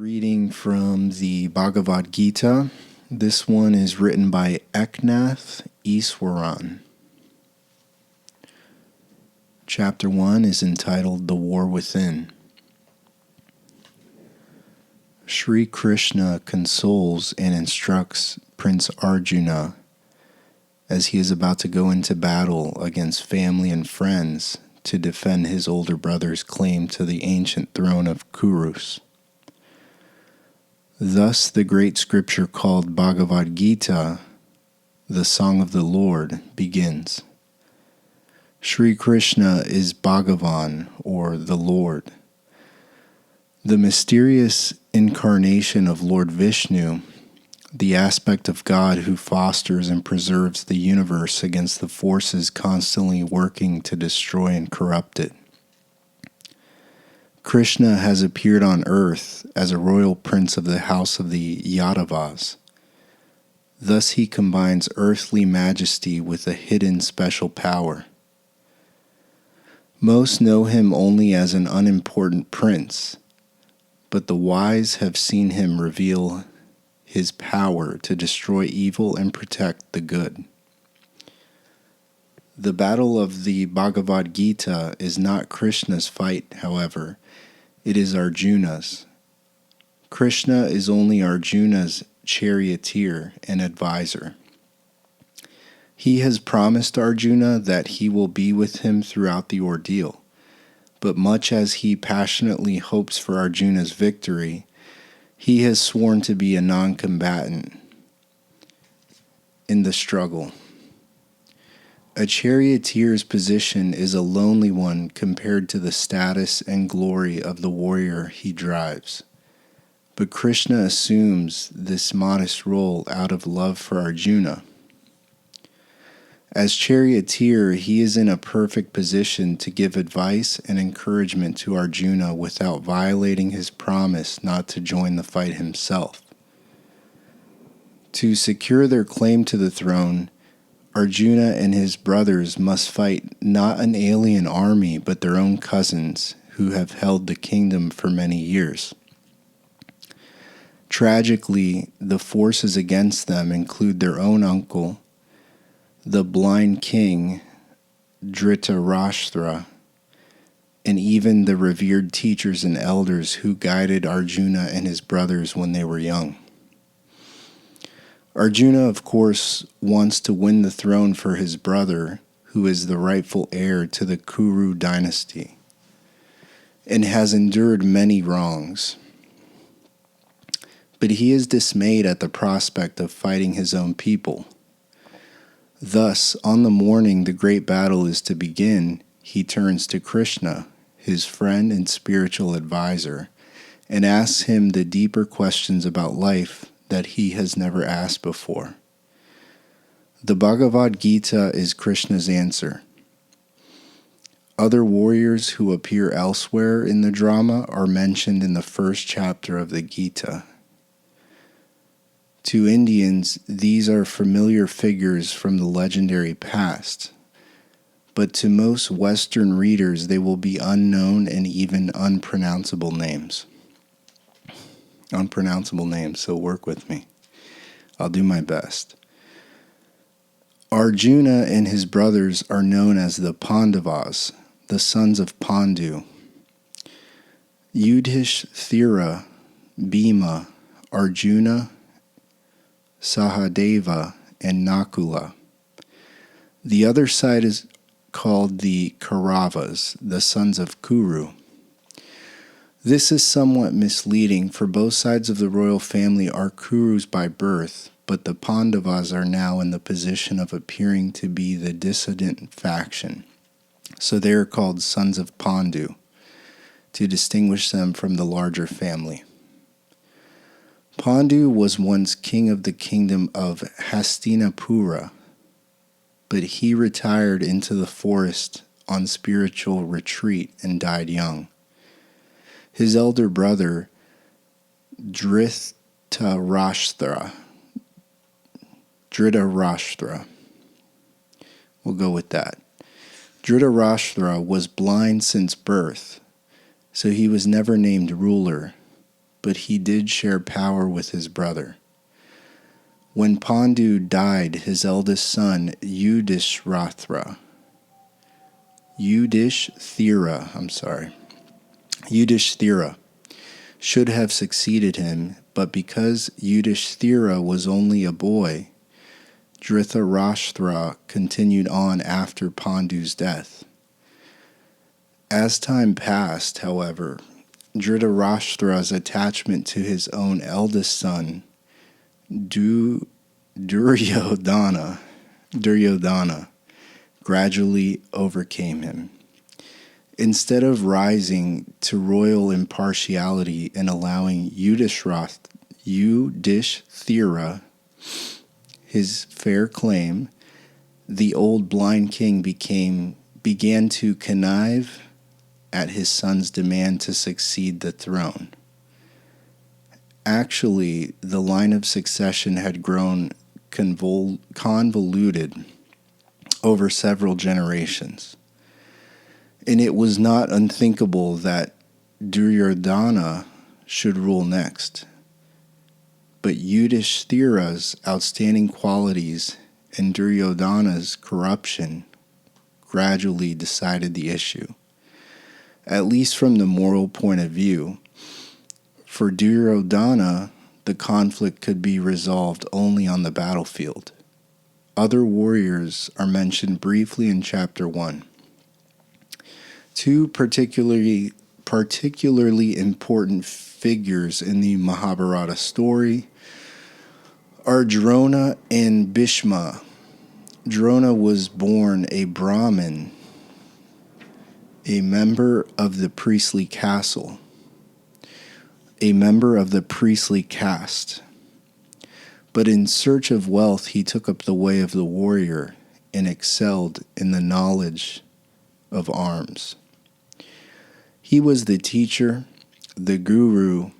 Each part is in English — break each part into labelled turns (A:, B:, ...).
A: Reading from the Bhagavad Gita. This one is written by Eknath, Easwaran. Chapter 1 is entitled The War Within. Sri Krishna consoles and instructs Prince Arjuna as he is about to go into battle against family and friends to defend his older brother's claim to the ancient throne of Kurus. Thus the great scripture called Bhagavad Gita, the Song of the Lord, begins. Sri Krishna is Bhagavan, or the Lord. The mysterious incarnation of Lord Vishnu, the aspect of God who fosters and preserves the universe against the forces constantly working to destroy and corrupt it. Krishna has appeared on earth as a royal prince of the house of the Yadavas. Thus he combines earthly majesty with a hidden special power. Most know him only as an unimportant prince, but the wise have seen him reveal his power to destroy evil and protect the good. The battle of the Bhagavad Gita is not Krishna's fight, however. It is Arjuna's. Krishna is only Arjuna's charioteer and advisor. He has promised Arjuna that he will be with him throughout the ordeal, but much as he passionately hopes for Arjuna's victory, he has sworn to be a non-combatant in the struggle. A charioteer's position is a lonely one compared to the status and glory of the warrior he drives. But Krishna assumes this modest role out of love for Arjuna. As charioteer, he is in a perfect position to give advice and encouragement to Arjuna without violating his promise not to join the fight himself. To secure their claim to the throne, Arjuna and his brothers must fight not an alien army but their own cousins who have held the kingdom for many years. Tragically, the forces against them include their own uncle, the blind king Dhritarashtra, and even the revered teachers and elders who guided Arjuna and his brothers when they were young. Arjuna, of course, wants to win the throne for his brother, who is the rightful heir to the Kuru dynasty, and has endured many wrongs. But he is dismayed at the prospect of fighting his own people. Thus, on the morning the great battle is to begin, he turns to Krishna, his friend and spiritual advisor, and asks him the deeper questions about life that he has never asked before. The Bhagavad Gita is Krishna's answer. Other warriors who appear elsewhere in the drama are mentioned in the first chapter of the Gita. To Indians, these are familiar figures from the legendary past, but to most Western readers they will be unknown and even unpronounceable names, so work with me. I'll do my best. Arjuna and his brothers are known as the Pandavas, the sons of Pandu. Yudhishthira, Bhima, Arjuna, Sahadeva, and Nakula. The other side is called the Kauravas, the sons of Kuru. This is somewhat misleading, for both sides of the royal family are Kurus by birth, but the Pandavas are now in the position of appearing to be the dissident faction, so they are called sons of Pandu, to distinguish them from the larger family. Pandu was once king of the kingdom of Hastinapura, but he retired into the forest on spiritual retreat and died young. His elder brother, Dhritarashtra, we'll go with that. Dhritarashtra was blind since birth, so he was never named ruler, but he did share power with his brother. When Pandu died, his eldest son, Yudhishthira, should have succeeded him, but because Yudhishthira was only a boy, Dhritarashtra continued on after Pandu's death. As time passed, however, Dhritarashtra's attachment to his own eldest son, Duryodhana, gradually overcame him. Instead of rising to royal impartiality and allowing Yudhishthira his fair claim, the old blind king began to connive at his son's demand to succeed the throne. Actually, the line of succession had grown convoluted over several generations, and it was not unthinkable that Duryodhana should rule next. But Yudhishthira's outstanding qualities and Duryodhana's corruption gradually decided the issue, at least from the moral point of view. For Duryodhana, the conflict could be resolved only on the battlefield. Other warriors are mentioned briefly in chapter 1. Two particularly important figures in the Mahabharata story are Drona and Bhishma. Drona was born a Brahmin, a member of the priestly caste. But in search of wealth, he took up the way of the warrior and excelled in the knowledge of arms. He was the teacher, the guru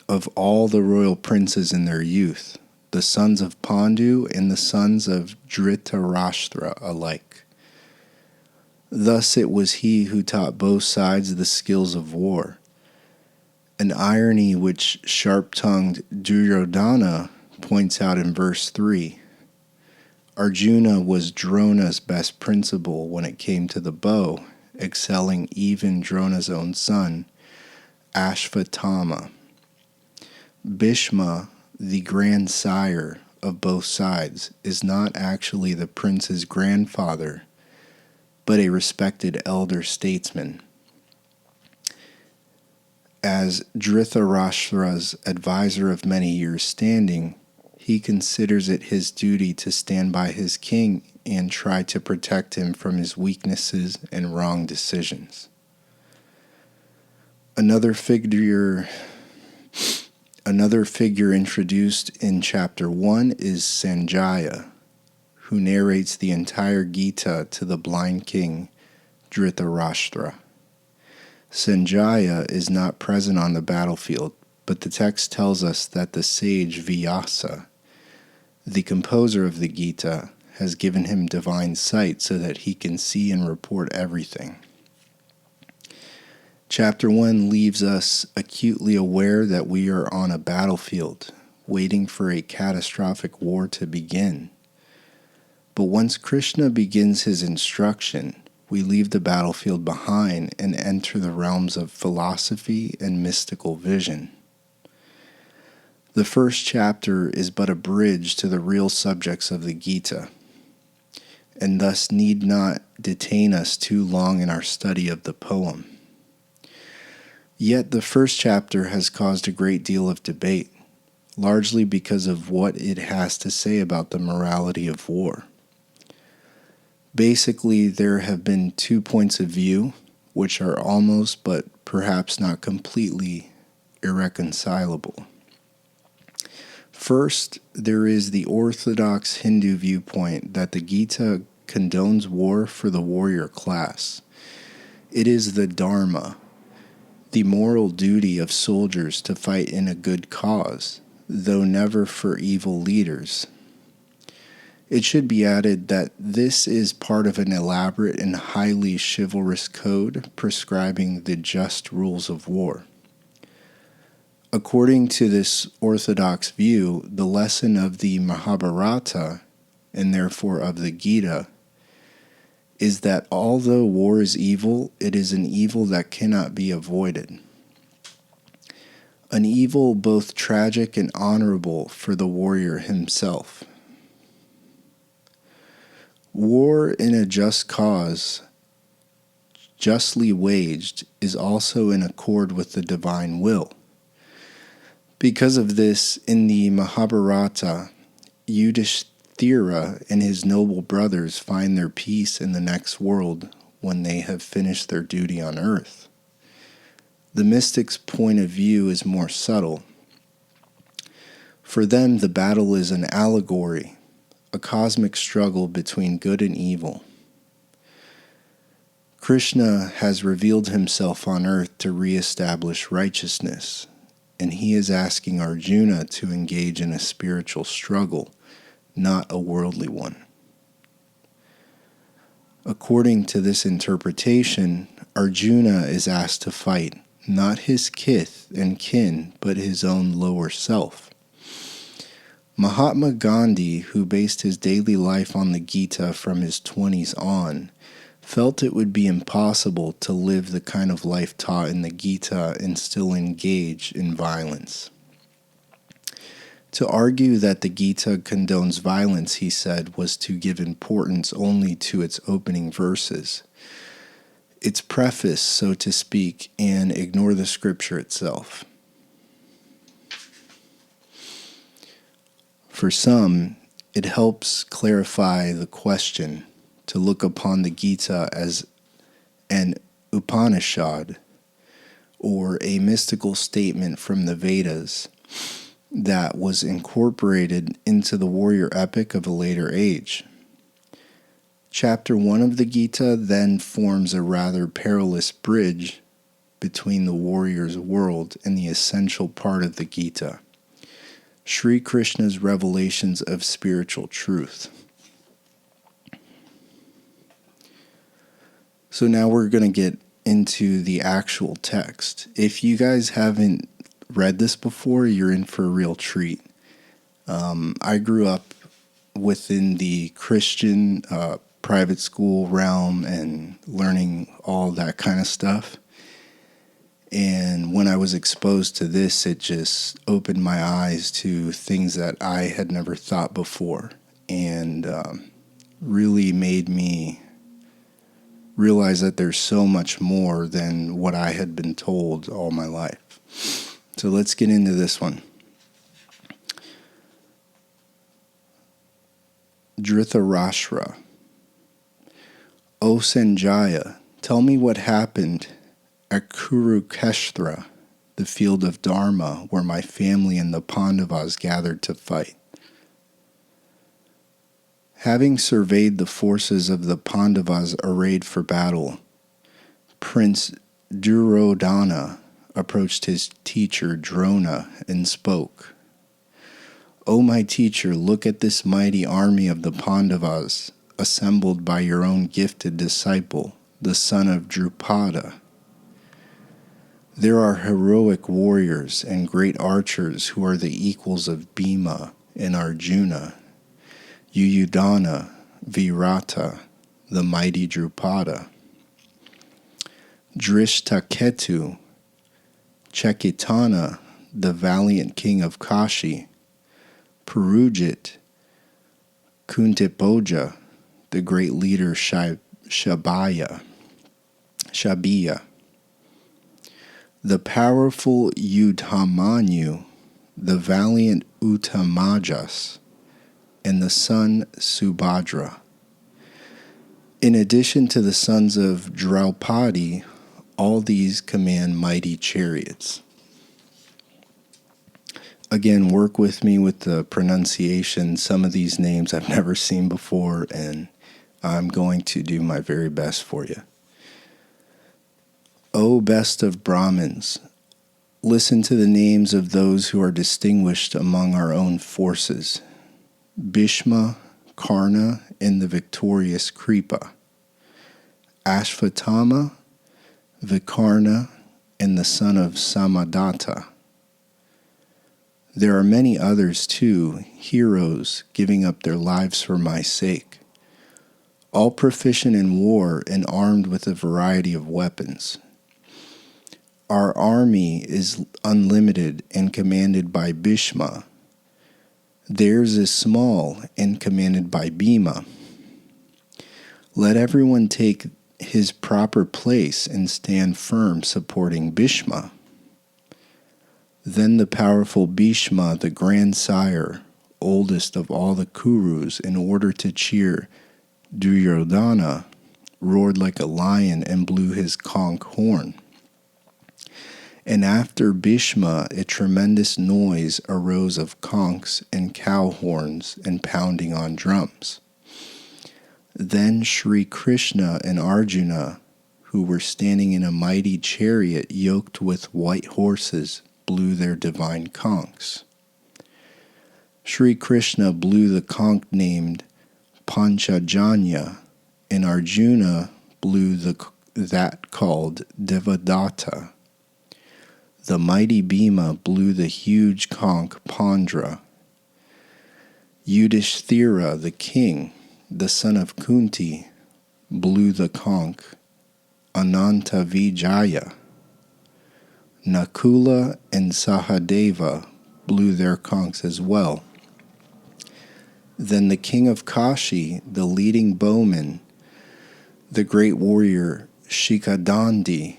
A: of all the royal princes in their youth, the sons of Pandu and the sons of Dhritarashtra alike. Thus it was he who taught both sides the skills of war, an irony which sharp-tongued Duryodhana points out in verse 3. Arjuna was Drona's best principal when it came to the bow, excelling even Drona's own son, Ashvatthama. Bhishma, the grandsire of both sides, is not actually the prince's grandfather, but a respected elder statesman. As Dhritarashtra's advisor of many years' standing, he considers it his duty to stand by his king and try to protect him from his weaknesses and wrong decisions. Another figure introduced in chapter 1 is Sanjaya, who narrates the entire Gita to the blind king Dhritarashtra. Sanjaya is not present on the battlefield, but the text tells us that the sage Vyasa, the composer of the Gita, has given him divine sight so that he can see and report everything. Chapter 1 leaves us acutely aware that we are on a battlefield, waiting for a catastrophic war to begin. But once Krishna begins his instruction, we leave the battlefield behind and enter the realms of philosophy and mystical vision. The first chapter is but a bridge to the real subjects of the Gita, and thus need not detain us too long in our study of the poem. Yet the first chapter has caused a great deal of debate, largely because of what it has to say about the morality of war. Basically, there have been 2 points of view, which are almost but perhaps not completely irreconcilable. First, there is the orthodox Hindu viewpoint that the Gita condones war for the warrior class. It is the dharma, the moral duty of soldiers to fight in a good cause, though never for evil leaders. It should be added that this is part of an elaborate and highly chivalrous code prescribing the just rules of war. According to this orthodox view, the lesson of the Mahabharata, and therefore of the Gita, is that although war is evil, it is an evil that cannot be avoided. An evil both tragic and honorable for the warrior himself. War in a just cause, justly waged, is also in accord with the divine will. Because of this, in the Mahabharata, Yudhishthira and his noble brothers find their peace in the next world when they have finished their duty on earth. The mystic's point of view is more subtle. For them, the battle is an allegory, a cosmic struggle between good and evil. Krishna has revealed himself on earth to re-establish righteousness, and he is asking Arjuna to engage in a spiritual struggle, not a worldly one. According to this interpretation, Arjuna is asked to fight not his kith and kin, but his own lower self. Mahatma Gandhi, who based his daily life on the Gita from his 20s on, felt it would be impossible to live the kind of life taught in the Gita and still engage in violence. To argue that the Gita condones violence, he said, was to give importance only to its opening verses, its preface, so to speak, and ignore the scripture itself. For some, it helps clarify the question to look upon the Gita as an Upanishad, or a mystical statement from the Vedas that was incorporated into the warrior epic of a later age. Chapter 1 of the Gita then forms a rather perilous bridge between the warrior's world and the essential part of the Gita, Sri Krishna's revelations of spiritual truth. So now we're going to get into the actual text. If you guys haven't read this before, you're in for a real treat. I grew up within the Christian private school realm and learning all that kind of stuff. And when I was exposed to this, it just opened my eyes to things that I had never thought before, and really made me realize that there's so much more than what I had been told all my life. So let's get into this one. Dhritarashtra. O Sanjaya, tell me what happened at Kurukshetra, the field of Dharma, where my family and the Pandavas gathered to fight. Having surveyed the forces of the Pandavas arrayed for battle, Prince Duryodhana approached his teacher Drona and spoke. O my teacher, look at this mighty army of the Pandavas, assembled by your own gifted disciple, the son of Drupada. There are heroic warriors and great archers who are the equals of Bhima and Arjuna, Yuyudhana, Virata, the mighty Drupada, Drishtaketu, Chekitana, the valiant king of Kashi, Purujit, Kuntiboja, the great leader Shabiya, the powerful Yudhamanyu, the valiant Uttamajas, and the son Subhadra. In addition to the sons of Draupadi, all these command mighty chariots. Again, work with me with the pronunciation. Some of these names I've never seen before, and I'm going to do my very best for you. O best of Brahmins, listen to the names of those who are distinguished among our own forces. Bhishma, Karna, and the victorious Kripa. Ashvatthama, Vikarna, and the son of Samadatta. There are many others too, heroes giving up their lives for my sake, all proficient in war and armed with a variety of weapons. Our army is unlimited and commanded by Bhishma. Theirs is small and commanded by Bhima. Let everyone take his proper place and stand firm supporting Bhishma. Then the powerful Bhishma, the grandsire, oldest of all the Kurus, in order to cheer Duryodhana, roared like a lion and blew his conch horn. And after Bhishma, a tremendous noise arose of conchs and cow horns and pounding on drums. Then Sri Krishna and Arjuna, who were standing in a mighty chariot yoked with white horses, blew their divine conchs. Sri Krishna blew the conch named Panchajanya, and Arjuna blew that called Devadatta. The mighty Bhima blew the huge conch Pandra. Yudhishthira, the king, the son of Kunti, blew the conch Anantavijaya. Nakula and Sahadeva blew their conchs as well. Then the king of Kashi, the leading bowman, the great warrior Shikhandi,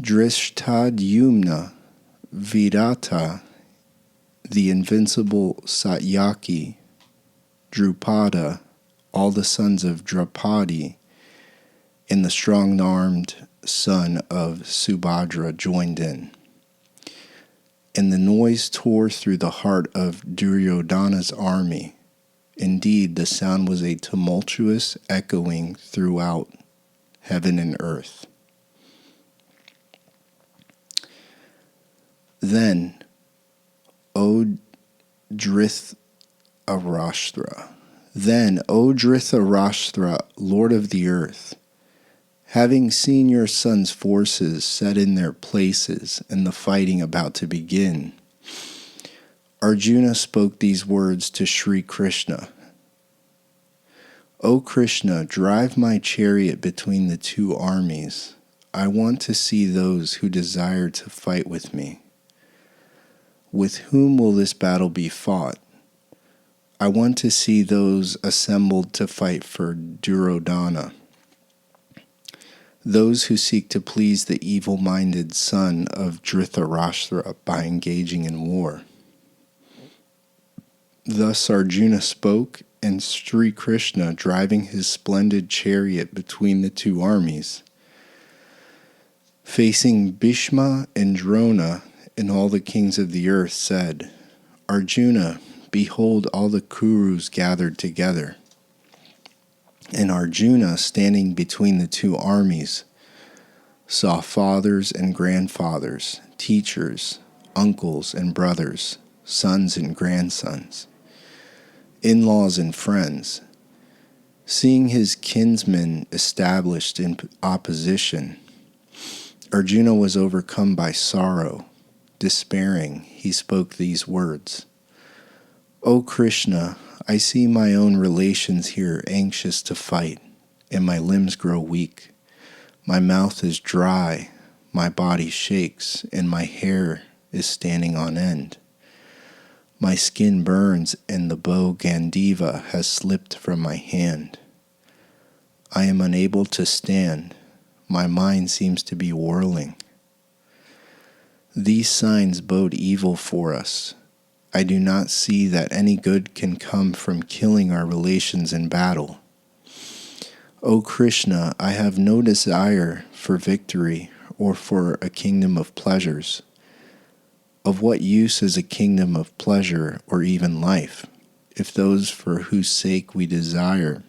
A: Drishtadhyumna, Virata, the invincible Satyaki, Drupada, all the sons of Draupadi, and the strong-armed son of Subhadra joined in. And the noise tore through the heart of Duryodhana's army. Indeed, the sound was a tumultuous echoing throughout heaven and earth. Then, O Dhritarashtra, Lord of the earth, having seen your son's forces set in their places and the fighting about to begin, Arjuna spoke these words to Sri Krishna. O Krishna, drive my chariot between the two armies. I want to see those who desire to fight with me. With whom will this battle be fought? I want to see those assembled to fight for Duryodhana, those who seek to please the evil-minded son of Dhritarashtra by engaging in war. Thus Arjuna spoke, and Sri Krishna, driving his splendid chariot between the two armies, facing Bhishma and Drona and all the kings of the earth, said, Arjuna, behold all the Kurus gathered together. And Arjuna, standing between the two armies, saw fathers and grandfathers, teachers, uncles and brothers, sons and grandsons, in-laws and friends. Seeing his kinsmen established in opposition, Arjuna was overcome by sorrow. Despairing, he spoke these words, O Krishna, I see my own relations here anxious to fight, and my limbs grow weak. My mouth is dry, my body shakes, and my hair is standing on end. My skin burns, and the bow Gandiva has slipped from my hand. I am unable to stand. My mind seems to be whirling. These signs bode evil for us. I do not see that any good can come from killing our relations in battle. O Krishna, I have no desire for victory or for a kingdom of pleasures. Of what use is a kingdom of pleasure or even life, if those for whose sake we desire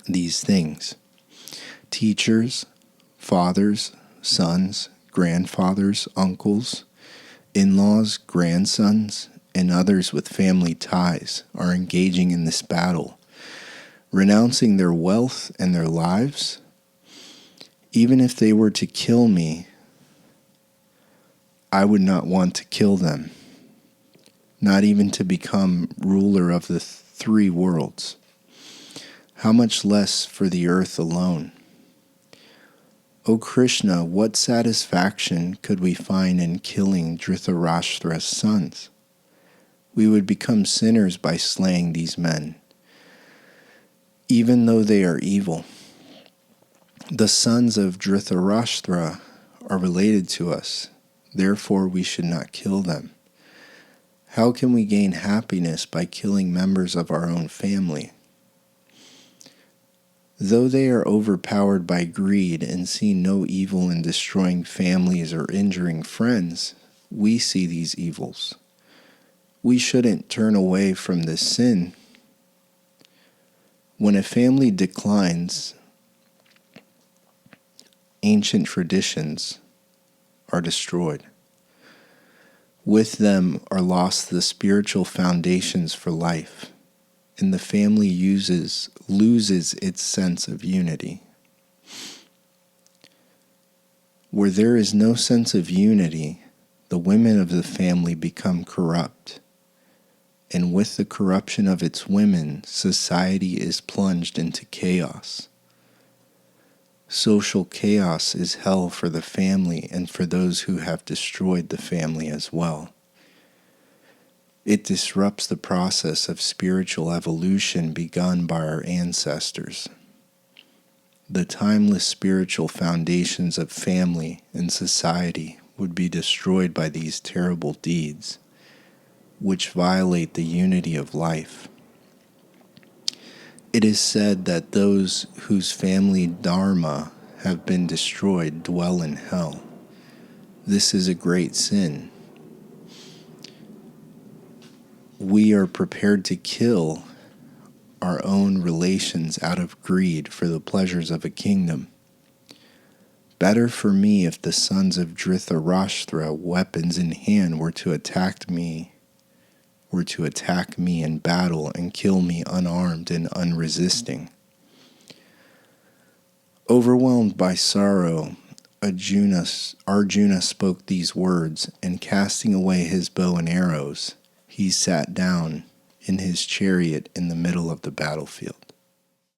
A: these things, teachers, fathers, sons, grandfathers, uncles, in-laws, grandsons, and others with family ties, are engaging in this battle, renouncing their wealth and their lives? Even if they were to kill me, I would not want to kill them, not even to become ruler of the three worlds. How much less for the earth alone? O Krishna, what satisfaction could we find in killing Dhritarashtra's sons? We would become sinners by slaying these men, even though they are evil. The sons of Dhritarashtra are related to us, therefore we should not kill them. How can we gain happiness by killing members of our own family? Though they are overpowered by greed and see no evil in destroying families or injuring friends, we see these evils. We shouldn't turn away from this sin. When a family declines, ancient traditions are destroyed. With them are lost the spiritual foundations for life, and the family loses its sense of unity. Where there is no sense of unity, the women of the family become corrupt, and with the corruption of its women, society is plunged into chaos. Social chaos is hell for the family and for those who have destroyed the family as well. It disrupts the process of spiritual evolution begun by our ancestors. The timeless spiritual foundations of family and society would be destroyed by these terrible deeds, which violate the unity of life. It is said that those whose family dharma have been destroyed dwell in hell. This is a great sin. We are prepared to kill our own relations out of greed for the pleasures of a kingdom. Better for me if the sons of Dhritarashtra, weapons in hand, were to attack me in battle and kill me unarmed and unresisting. Overwhelmed by sorrow, Arjuna spoke these words, and casting away his bow and arrows, he sat down in his chariot in the middle of the battlefield.